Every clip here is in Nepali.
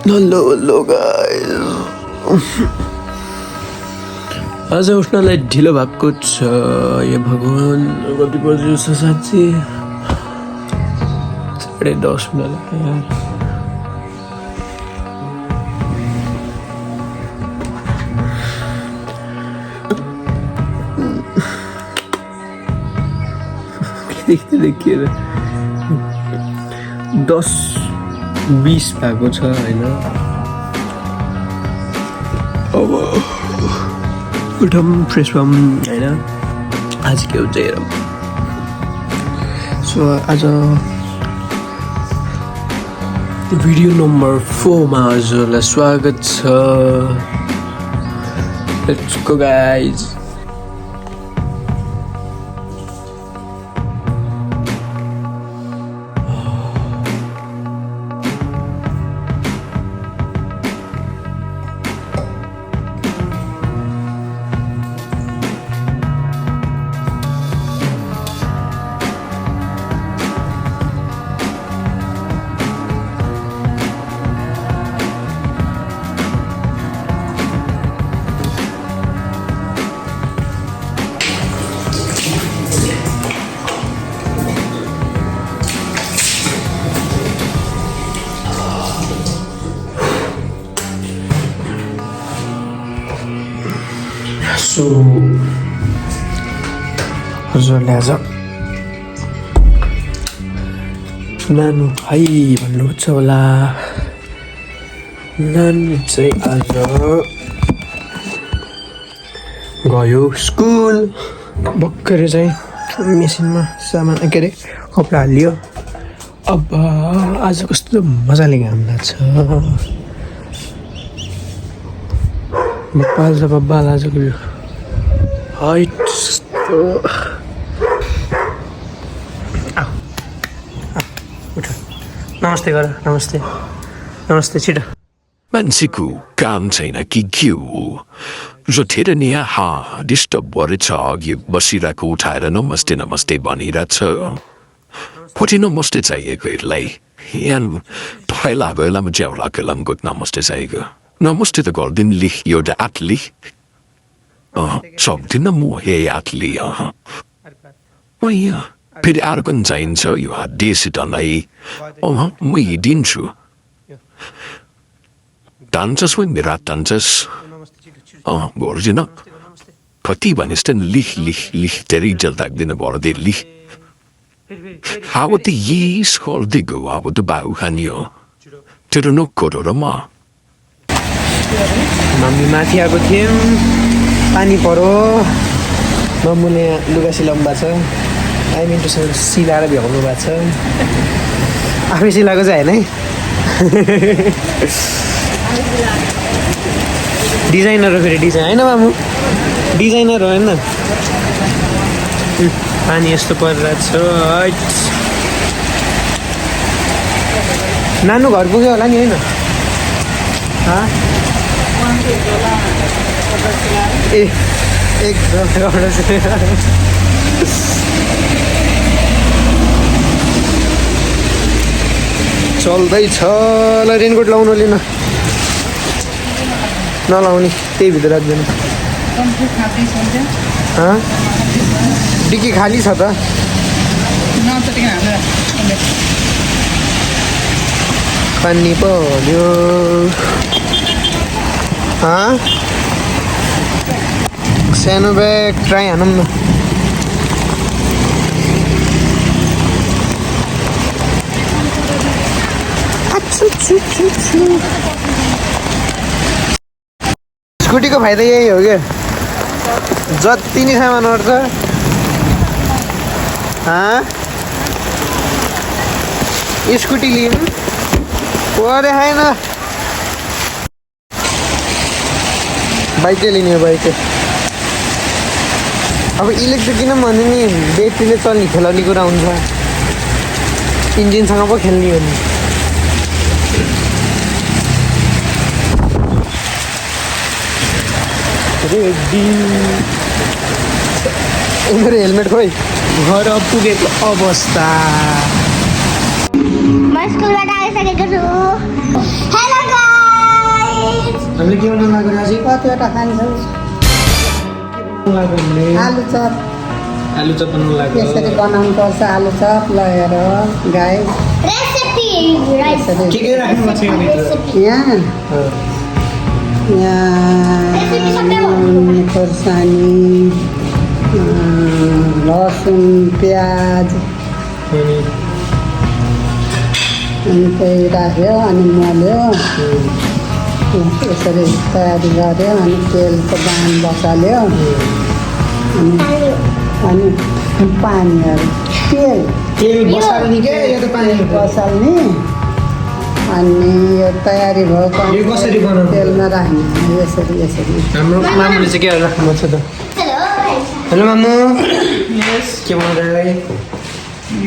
हेलो गाइस, आज उठ्नलाई ढिलो भएको छ। यो भगवान् कति बज्यो छ साँच्ची? 10:30 यार। देखिए 10:20 भएको छ हैन। अब उठौँ, फ्रेस भौँ हैन। आज के हुन्छ हेरौँ। सो आज भिडियो नम्बर 4 मा हजुरलाई स्वागत छ। Let's go guys. सो हजुरले आज नानु भाइ भन्नुहुन्छ होला। नानु चाहिँ आज गयो स्कुल। भर्खरै चाहिँ मेसिनमा सामान के अरे कपडा हालियो। अब आज कस्तो मजाले घाम लाग्छ। बब्बाल छ बब्बाल आजको यो हाइट। उठ, नमस्ते गर। नमस्ते नमस्ते, छिटो। मान्छेको काम छैन कि के हो? जोठेर नि डिस्टर्ब गरेछ। अघि बसिरहेको उठाएर नमस्ते नमस्ते भनिरहेछ। पछि नमस्ते चाहिएको यसलाई। यहाँ पहिला बेलामा च्याउला बेलामा नमस्ते चाहिएको। नमस्ते त गरिदिनु लिख एउटा आटली सक्दिनँ म हे आटली। यहाँ फेरि अर्को चाहिन्छ यो देसिटलाई। म हिँडिन्छु। तान्छस् ወይ मेरो हात तान्छस्? गर्दिन। कति भनेस् त लिख लिख लिख धेरै जल लाग्दैन भर्दै लिख। अब त यस गर्दै गयो। अब त बाउ खानियो तेरो नोकरो र म। मम्मी माथि आएको थियौँ, पानी पऱ्यो। मम्मीले लुगा सिलाउनु भएको छ। आइमिन्टोसँग सिलाएर भ्याउनु भएको छ। आफै सिलाएको चाहिँ होइन है। डिजाइनर हो फेरि। डिजाइन होइन मामु, डिजाइनर हो होइन। पानी यस्तो परिरहेको छ। नानु घर पुग्यो होला नि होइन? ए एकदम चल्दैछ। ल रेनकोट लाउनु लिन। नलाउने त्यही भित्र राख्दैन। डिक्की खाली छ त। पानी पर्यो। सानो ब्याग ट्राई हानौँ न। स्कुटीको फाइदा यही हो क्या, जति नै सामान अट्छ स्कुटी लिउँ परे होइन। बाइकै लिने, बाइकै। अब इलेक्ट्रिक किन भने नि ब्याट्रीले चल्ने खेलाउने कुरा हुन्छ। इन्जिनसँग पो खेल्ने हो नि। मेरो हेलमेट खोइ घर पुगेको अवस्था। म स्कुलबाट आइसकेको छु। Hello guys. हामीले के बनाउनु लाग्यो राजी कतिवटा खान्छौ लाग्यो हामीले आलु चप आलु चप बनाउनु लाग्यो यसरी बनाउनु पर्छ आलु चप लगेर गाई के राख्नु पर्छ यहाँभित्र यहाँ खोर्सानी लसुन प्याज अनि त्यही राख्यो अनि मोल्यो यसरी तयारी गऱ्यो अनि तेलको बान बसाल्यो अनि पानीहरू तेल बसाल्ने के यो त पानी बसाल्ने अनि यो तयारी भयो यो कसरी बनाउनु? तेलमा राख्ने यसरी यसरी हाम्रो मामुले चाहिँ के राख्नुपर्छ त हेलो मामु के बनाउँदै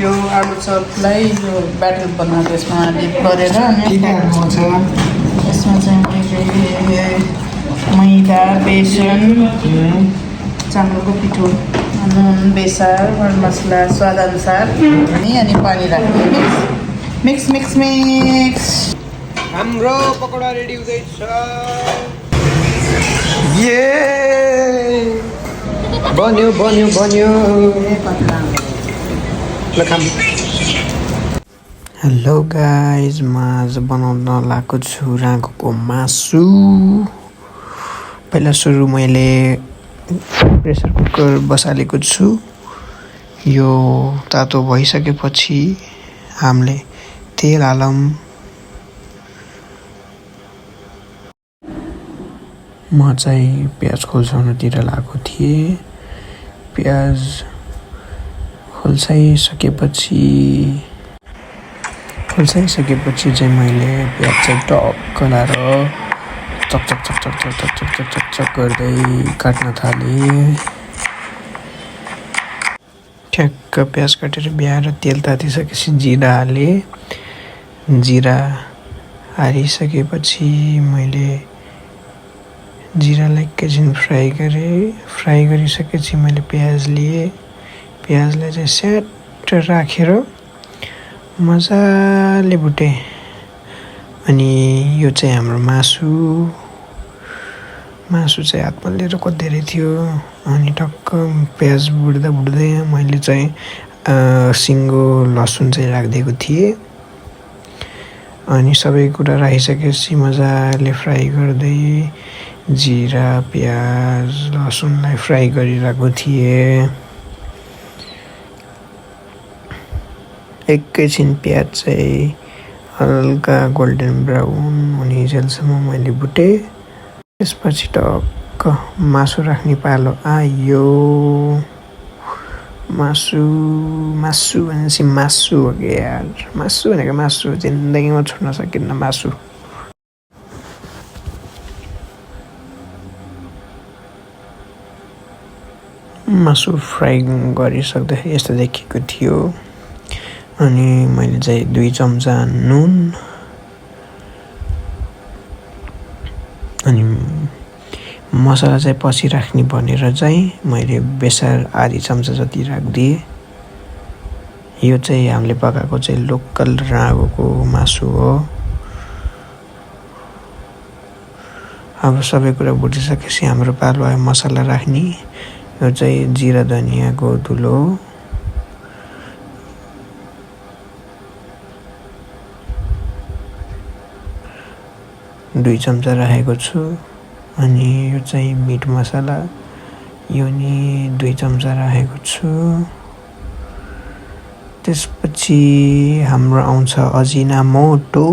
यो आलु चपलाई यो ब्याटर बनाएर यसमा डिप गरेर अनि के राख्नुहुन्छ यसमा चाहिँ मैले मैदा बेसन चामलको पिठो नुन बेसार गरम मसला स्वाद अनुसार अनि पानी राख्ने मिक्स मिक्स मिक्स हाम्रो पकौडा रेडी हुँदैछ ये बन्यो बन्यो बन्यो ल खाम हेलो गाइज म आज बनाउन लागेको छु राँगोको मासु पहिला सुरु मैले प्रेसर कुकर बसालेको छु यो तातो भइसकेपछि हामीले तेल हालौँ म चाहिँ प्याज खोल्साउनतिर लागेको थिएँ प्याज खोल्साइसकेपछि चाहिँ मैले प्याज चाहिँ टक्क लाएर चक चक चक चक चक चक चक चक चक चक गर्दै काट्न थालेँ ठ्याक्क प्याज काटेर ब्याएर तेल तातिसकेपछि जिरा हालेँ जिरा हालिसकेपछि मैले जिरालाई एकैछिन फ्राई गरेँ फ्राई गरिसकेपछि मैले प्याज लिएँ प्याजलाई चाहिँ स्याट राखेर मजाले भुटेँ अनि यो चाहिँ हाम्रो मासु चाहिँ हातमा लिएर कतिधेरै थियो अनि टक्क प्याज भुट्दा भुट्दै मैले चाहिँ सिङ्गो लसुन चाहिँ राखिदिएको थिएँ अनि सबै कुरा राखिसकेपछि मजाले फ्राई गर्दै जिरा प्याज लसुनलाई फ्राई गरिरहेको थिएँ एकैछिन प्याज चाहिँ हल्का गोल्डन ब्राउन हुनेजेलसम्म मैले भुटेँ त्यसपछि टक्क मासु राख्ने पालो आयो मासु भनेपछि मासु हो कि यार मासु भनेको मासु जिन्दगीमा छोड्न सकिन्न मासु मासु फ्राई गरिसक्दाखेरि यस्तो देखिएको थियो अनि मैले चाहिँ 2 चम्चा नुन अनि मसला चाहिँ पछि राख्ने भनेर चाहिँ मैले बेसार आधी चम्चा जति राखिदिएँ यो चाहिँ हामीले पकाएको चाहिँ लोकल राँगोको मासु हो अब सबै कुरा भुटिसकेपछि हाम्रो पालो आयो मसला राख्ने यो चाहिँ जिरा धनियाँको धुलो दुई चम्चा राखेको छु अनि यो चाहिँ मिट मसला यो नि 2 चम्चा राखेको छु त्यसपछि हाम्रो आउँछ अजिनामोटो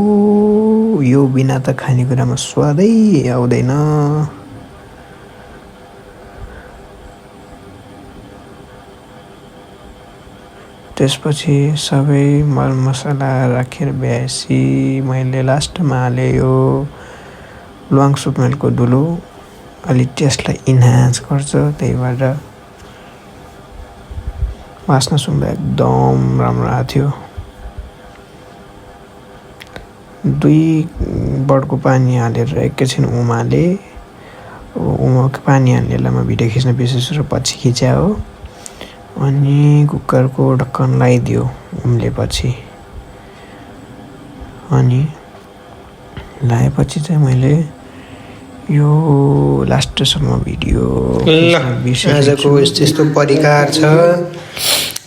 यो बिना त खानेकुरामा स्वादै आउँदैन त्यसपछि सबै मरमसला राखेर भ्याएपछि मैले लास्टमा हाले यो ल्वाङ सुकमेलको धुलो अलि टेस्टलाई इन्हान्स गर्छ त्यही भएर वासना सुँग्दा एकदम राम्रो आएको थियो 2 बडको पानी हालेर एकैछिन उमाले पानी हाल्ने बेलामा भिडियो खिच्न बिर्सेछु र पछि खिच्या हो अनि कुकरको ढक्कन लगाइदियो उम्लेपछि अनि लगाएपछि चाहिँ मैले यो लास्टसम्म भिडियो ल आजको यस्तो परिकार छ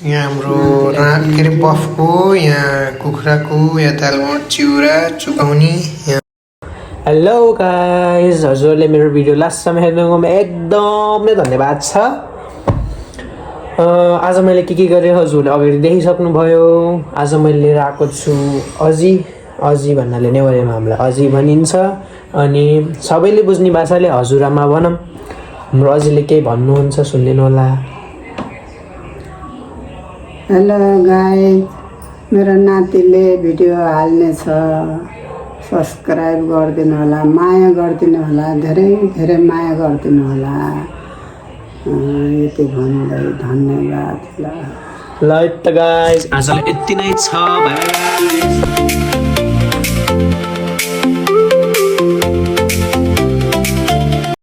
यहाँ हाम्रो के अरे बफको यहाँ कुखुराको यहाँ दालमोट चिउरा चुकाउने हेलो गाइस हजुरहरूले मेरो भिडियो लास्टसम्म हेर्नुकोमा एकदमै धन्यवाद छ आज मैले के गरेँ हजुरले अगाडि देखिसक्नुभयो आज मैले लिएर आएको छु अजी भन्नाले नेवारीमा हामीलाई अजी भनिन्छ अनि सबैले बुझ्ने भाषाले हजुरआमा भनौँ हाम्रो अजीले केही भन्नुहुन्छ सुनिदिनु होला हेलो गाइस मेरो नातिले भिडियो हाल्ने छ सब्सक्राइब गरिदिनु होला माया गरिदिनु होला धेरै धेरै माया गरिदिनु होला यति भन्दै धन्यवाद ल ल त गाइस आजलाई यति नै छ बाइ बाइ